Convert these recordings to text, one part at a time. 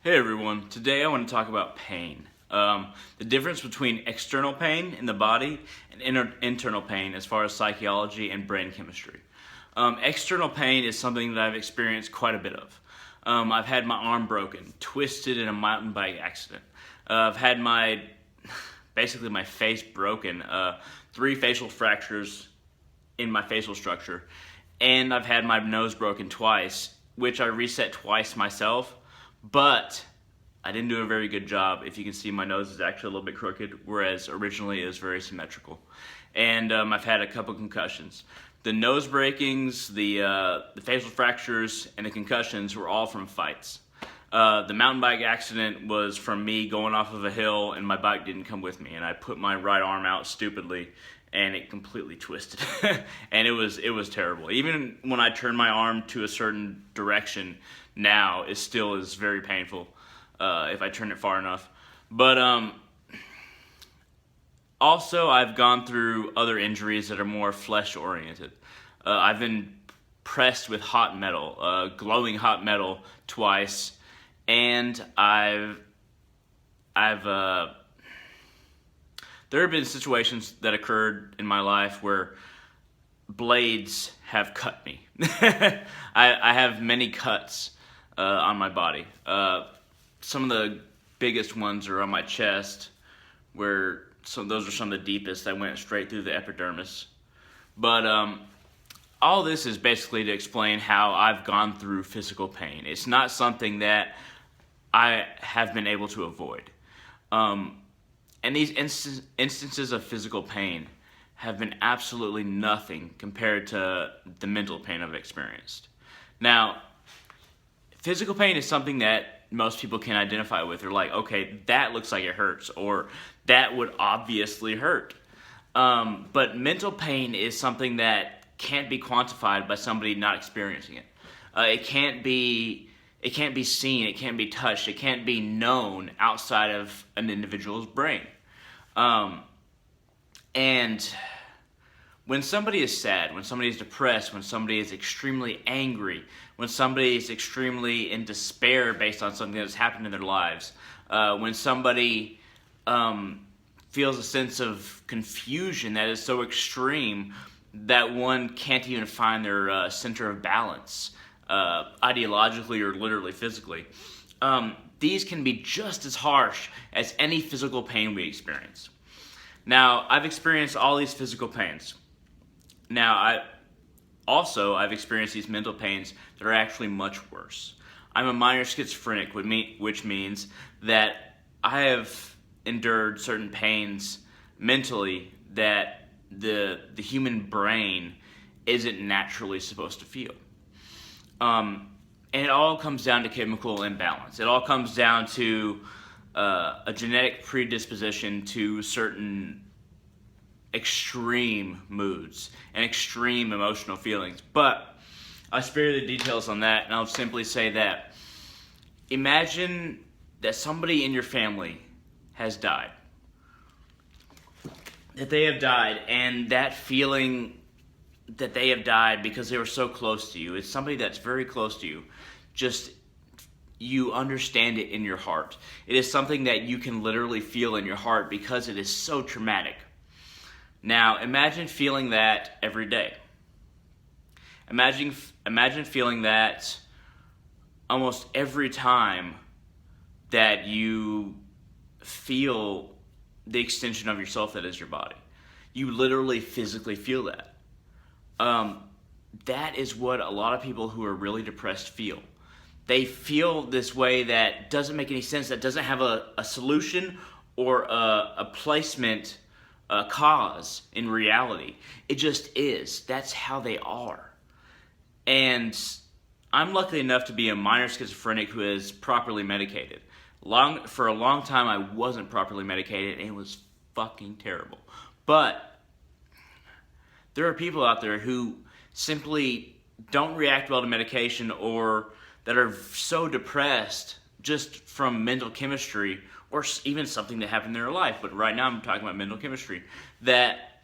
Hey everyone, today I want to talk about pain. The difference between external pain in the body and internal pain as far as psychology and brain chemistry. External pain is something that I've experienced quite a bit of. I've had my arm broken, twisted in a mountain bike accident. I've had basically my face broken, 3 facial fractures in my facial structure, and I've had my nose broken twice, which I reset twice myself. But I didn't do a very good job. If you can see, my nose is actually a little bit crooked, whereas originally it was very symmetrical. And I've had a couple concussions. The nose breakings, the facial fractures, and the concussions were all from fights. The mountain bike accident was from me going off of a hill and my bike didn't come with me, and I put my right arm out stupidly and it completely twisted. And it was terrible. Even when I turn my arm to a certain direction now, it still is very painful if I turn it far enough. But also I've gone through other injuries that are more flesh oriented. I've been pressed with hot metal, glowing hot metal twice, and there have been situations that occurred in my life where blades have cut me. I have many cuts on my body. Some of the biggest ones are on my chest, where those are some of the deepest that went straight through the epidermis. But all this is basically to explain how I've gone through physical pain. It's not something that I have been able to avoid. And these instances of physical pain have been absolutely nothing compared to the mental pain I've experienced. Now, physical pain is something that most people can identify with. They're like, okay, that looks like it hurts, or that would obviously hurt. But mental pain is something that can't be quantified by somebody not experiencing it. It can't be seen, it can't be touched, it can't be known outside of an individual's brain. And when somebody is sad, when somebody is depressed, when somebody is extremely angry, when somebody is extremely in despair based on something that's happened in their lives, when somebody feels a sense of confusion that is so extreme that one can't even find their center of balance, ideologically or literally physically, these can be just as harsh as any physical pain we experience. Now, I've experienced all these physical pains. Now, I've experienced these mental pains that are actually much worse. I'm a minor schizophrenic, which means that I have endured certain pains mentally that the human brain isn't naturally supposed to feel. And it all comes down to chemical imbalance. It all comes down to a genetic predisposition to certain extreme moods and extreme emotional feelings. But I'll spare you the details on that, and I'll simply say that imagine that somebody in your family has died. That they have died, and that feeling that they have died because they were so close to you. It's somebody that's very close to you. Just, you understand it in your heart. It is something that you can literally feel in your heart because it is so traumatic. Now, imagine feeling that every day. Imagine feeling that almost every time that you feel the extension of yourself that is your body. You literally physically feel that. That is what a lot of people who are really depressed feel. They feel this way that doesn't make any sense, that doesn't have a solution or a placement, a cause in reality. It just is. That's how they are. And I'm lucky enough to be a minor schizophrenic who is properly medicated. For a long time, I wasn't properly medicated, and it was fucking terrible. But there are people out there who simply don't react well to medication, or that are so depressed just from mental chemistry, or even something that happened in their life. But right now I'm talking about mental chemistry, that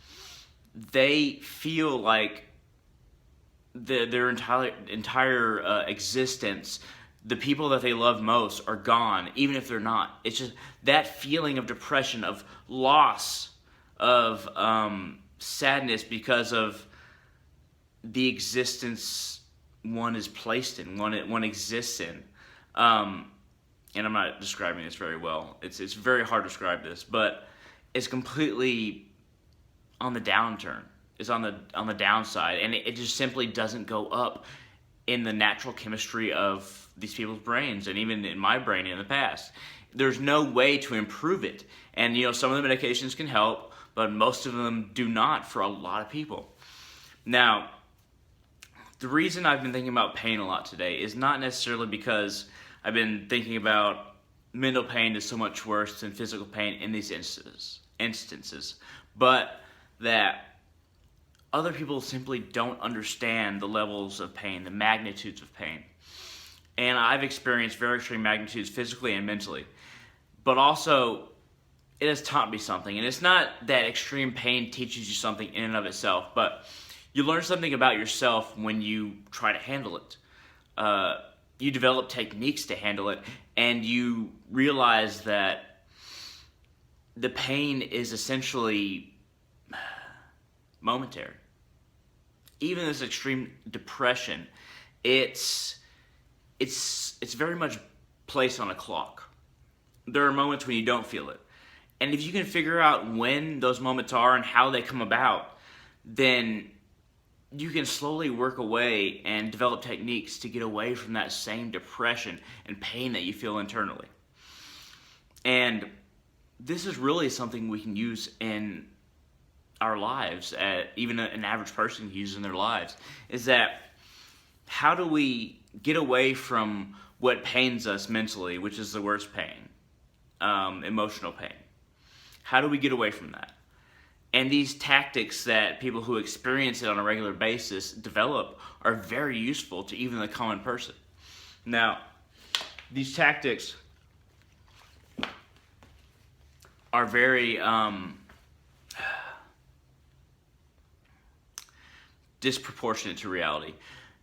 they feel like their entire existence, the people that they love most are gone, even if they're not. It's just that feeling of depression, of loss, of sadness because of the existence one is placed in, one exists in. And I'm not describing this very well. It's very hard to describe this, but it's completely on the downturn. It's on the downside, and it just simply doesn't go up in the natural chemistry of these people's brains, and even in my brain in the past. There's no way to improve it. And some of the medications can help, but most of them do not for a lot of people. Now, the reason I've been thinking about pain a lot today is not necessarily because I've been thinking about mental pain is so much worse than physical pain in these instances, but that other people simply don't understand the levels of pain, the magnitudes of pain. And I've experienced very extreme magnitudes physically and mentally. But also, it has taught me something. And it's not that extreme pain teaches you something in and of itself, but you learn something about yourself when you try to handle it. You develop techniques to handle it, and you realize that the pain is essentially momentary. Even this extreme depression, it's very much placed on a clock. There are moments when you don't feel it. And if you can figure out when those moments are and how they come about, then you can slowly work away and develop techniques to get away from that same depression and pain that you feel internally. And this is really something we can use in our lives, even an average person can use in their lives, is that how do we get away from what pains us mentally, which is the worst pain, emotional pain? How do we get away from that? And these tactics that people who experience it on a regular basis develop are very useful to even the common person. Now, these tactics are very disproportionate to reality.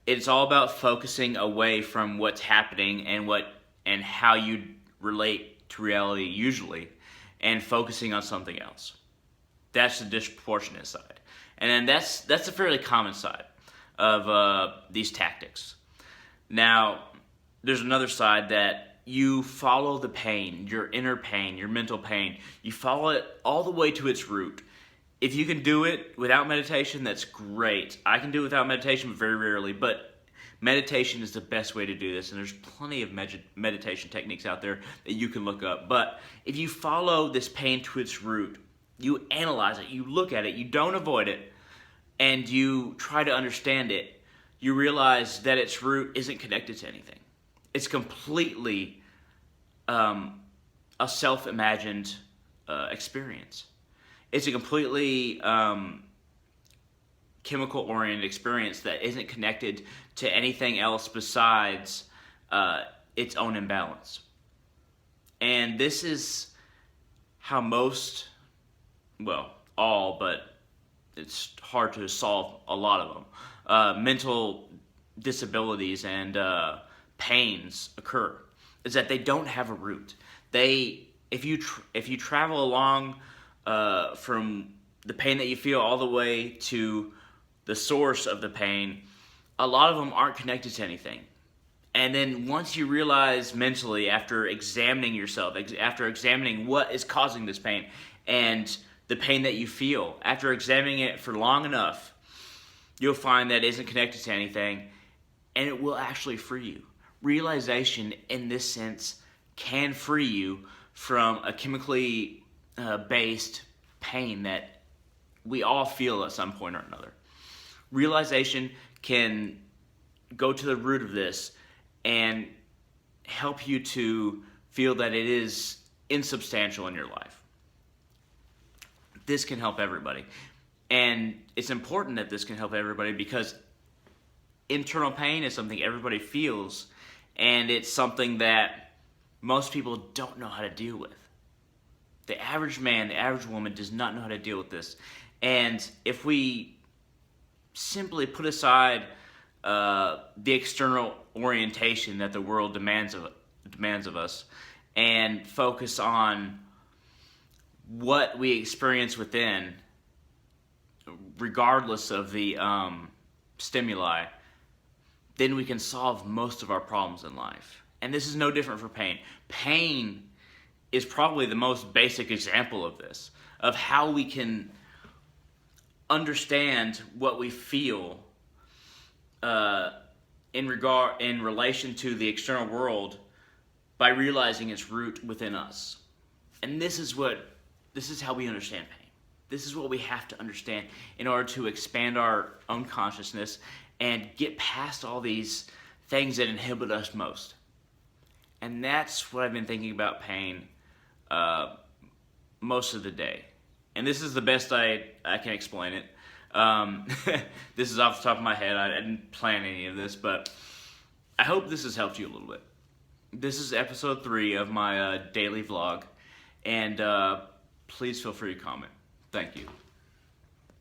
It's all about focusing away from what's happening and how you relate to reality usually, and focusing on something else. That's the disproportionate side. And then that's a fairly common side of these tactics. Now, there's another side that you follow the pain, your inner pain, your mental pain. You follow it all the way to its root. If you can do it without meditation, that's great. I can do it without meditation, but very rarely. But meditation is the best way to do this, and there's plenty of meditation techniques out there that you can look up. But if you follow this pain to its root, you analyze it, you look at it, you don't avoid it, and you try to understand it, you realize that its root isn't connected to anything. It's completely a self-imagined experience. It's a completely chemical-oriented experience that isn't connected to anything else besides its own imbalance. And this is how most, all, but it's hard to solve a lot of them, mental disabilities and pains occur, is that they don't have a root. If you travel along from the pain that you feel all the way to the source of the pain, a lot of them aren't connected to anything. And then once you realize mentally, after examining yourself, after examining what is causing this pain and the pain that you feel, after examining it for long enough, you'll find that it isn't connected to anything, and it will actually free you. Realization, in this sense, can free you from a chemically based pain that we all feel at some point or another. Realization can go to the root of this and help you to feel that it is insubstantial in your life. This can help everybody. And it's important that this can help everybody because internal pain is something everybody feels, and it's something that most people don't know how to deal with. The average man, the average woman does not know how to deal with this. And if we simply put aside the external orientation that the world demands of us, and focus on what we experience within, regardless of the stimuli, then we can solve most of our problems in life. And this is no different for pain. Pain is probably the most basic example of this, of how we can understand what we feel in relation to the external world by realizing its root within us. And this is how we understand pain. This is what we have to understand in order to expand our own consciousness and get past all these things that inhibit us most. And that's what I've been thinking about pain most of the day. And this is the best I can explain it. This is off the top of my head. I didn't plan any of this, but I hope this has helped you a little bit. This is episode 3 of my daily vlog, and please feel free to comment. Thank you.